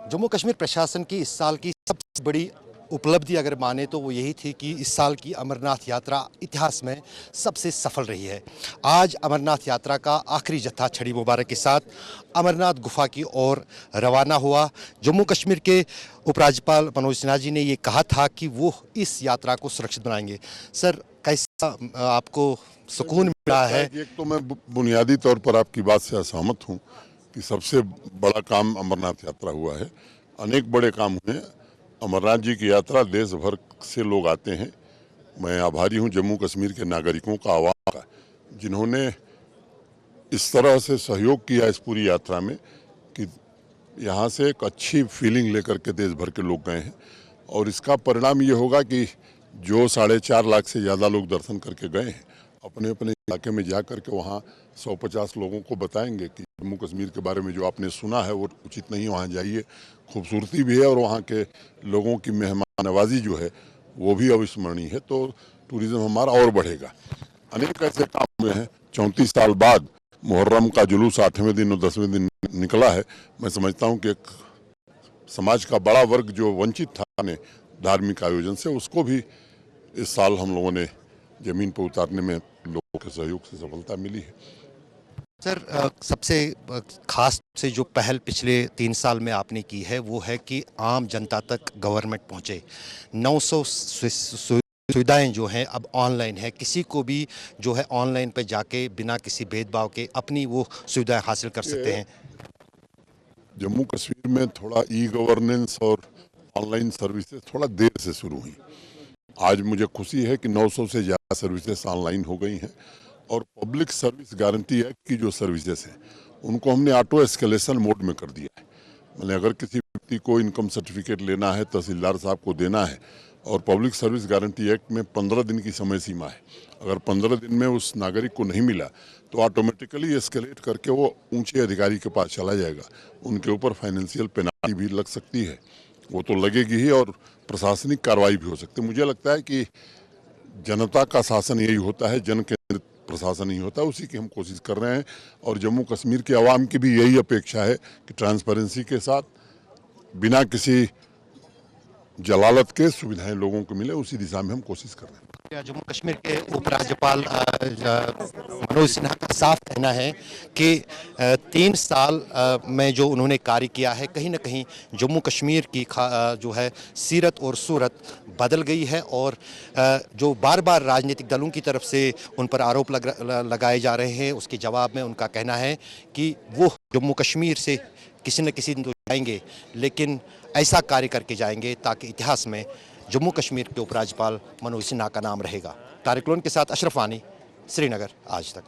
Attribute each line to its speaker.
Speaker 1: जम्मू कश्मीर प्रशासन की इस साल की सबसे बड़ी उपलब्धि अगर माने तो वो यही थी कि इस साल की अमरनाथ यात्रा इतिहास में सबसे सफल रही है। आज अमरनाथ यात्रा का आखिरी जत्था छड़ी मुबारक के साथ अमरनाथ गुफा की ओर रवाना हुआ। जम्मू कश्मीर के उपराज्यपाल मनोज सिन्हा जी ने ये कहा था कि वो इस यात्रा को सुरक्षित बनाएंगे। सर, कैसा आपको सुकून मिला है?
Speaker 2: एक तो मैं बुनियादी तौर पर आपकी बात से असहमत हूँ कि सबसे बड़ा काम अमरनाथ यात्रा हुआ है। अनेक बड़े काम हुए। अमरनाथ जी की यात्रा देश भर से लोग आते हैं। मैं आभारी हूँ जम्मू कश्मीर के नागरिकों का, आवाम का, जिन्होंने इस तरह से सहयोग किया इस पूरी यात्रा में कि यहाँ से एक अच्छी फीलिंग लेकर के देश भर के लोग गए हैं। और इसका परिणाम ये होगा कि जो 4.5 लाख से ज़्यादा लोग दर्शन करके गए हैं, अपने अपने इलाके में जा कर के वहाँ 150 लोगों को बताएंगे कि जम्मू कश्मीर के बारे में जो आपने सुना है वो उचित नहीं, वहाँ जाइए, खूबसूरती भी है और वहाँ के लोगों की मेहमान नवाजी जो है वो भी अविस्मरणीय है। तो टूरिज़्म हमारा और बढ़ेगा। अनेक ऐसे काम हुए हैं। 34 साल बाद मुहर्रम का जुलूस 8वें दिन और 10वें दिन निकला है। मैं समझता हूँ कि एक समाज का बड़ा वर्ग जो वंचित था अपने धार्मिक आयोजन से, उसको भी इस साल हम लोगों ने जमीन पर उतारने में लोगों के सहयोग से सफलता मिली है।
Speaker 1: सर, सबसे खास से जो पहल पिछले 3 साल में आपने की है वो है कि आम जनता तक गवर्नमेंट पहुंचे। 900 सुविधाएं जो हैं अब ऑनलाइन है। किसी को भी जो है ऑनलाइन पे जाके बिना किसी भेदभाव के अपनी वो सुविधाएं हासिल कर सकते हैं।
Speaker 2: जम्मू कश्मीर में थोड़ा ई गवर्नेंस और ऑनलाइन सर्विसेज थोड़ा देर से शुरू हुई। आज मुझे खुशी है कि 900 से ज़्यादा सर्विसेज ऑनलाइन हो गई हैं। और पब्लिक सर्विस गारंटी एक्ट की जो सर्विसेज हैं उनको हमने ऑटो एस्केलेशन मोड में कर दिया है। मैंने अगर किसी व्यक्ति को इनकम सर्टिफिकेट लेना है, तहसीलदार साहब को देना है, और पब्लिक सर्विस गारंटी एक्ट में 15 दिन की समय सीमा है। अगर 15 दिन में उस नागरिक को नहीं मिला तो ऑटोमेटिकली एस्केलेट करके वो ऊंचे अधिकारी के पास चला जाएगा। उनके ऊपर फाइनेंशियल पेनाल्टी भी लग सकती है, वो तो लगेगी ही, और प्रशासनिक कार्रवाई भी हो सकती है। मुझे लगता है कि जनता का शासन यही होता है, जन केंद्रित प्रशासन ही होता है। उसी की हम कोशिश कर रहे हैं। और जम्मू कश्मीर के आवाम की भी यही अपेक्षा है कि ट्रांसपेरेंसी के साथ, बिना किसी जलालत के सुविधाएं लोगों को मिले, उसी दिशा में हम कोशिश कर रहे हैं।
Speaker 1: जम्मू कश्मीर के उपराज्यपाल मनोज सिन्हा का साफ कहना है कि 3 साल में जो उन्होंने कार्य किया है, कहीं ना कहीं जम्मू कश्मीर की जो है सीरत और सूरत बदल गई है। और जो बार बार राजनीतिक दलों की तरफ से उन पर आरोप लगाए जा रहे हैं, उसके जवाब में उनका कहना है कि वो जम्मू कश्मीर से किसी न किसी दिन तो जाएंगे, लेकिन ऐसा कार्य करके जाएंगे ताकि इतिहास में जम्मू कश्मीर के उपराज्यपाल मनोज सिन्हा का नाम रहेगा। तारिक लोन के साथ अशरफ वानी, श्रीनगर आज तक।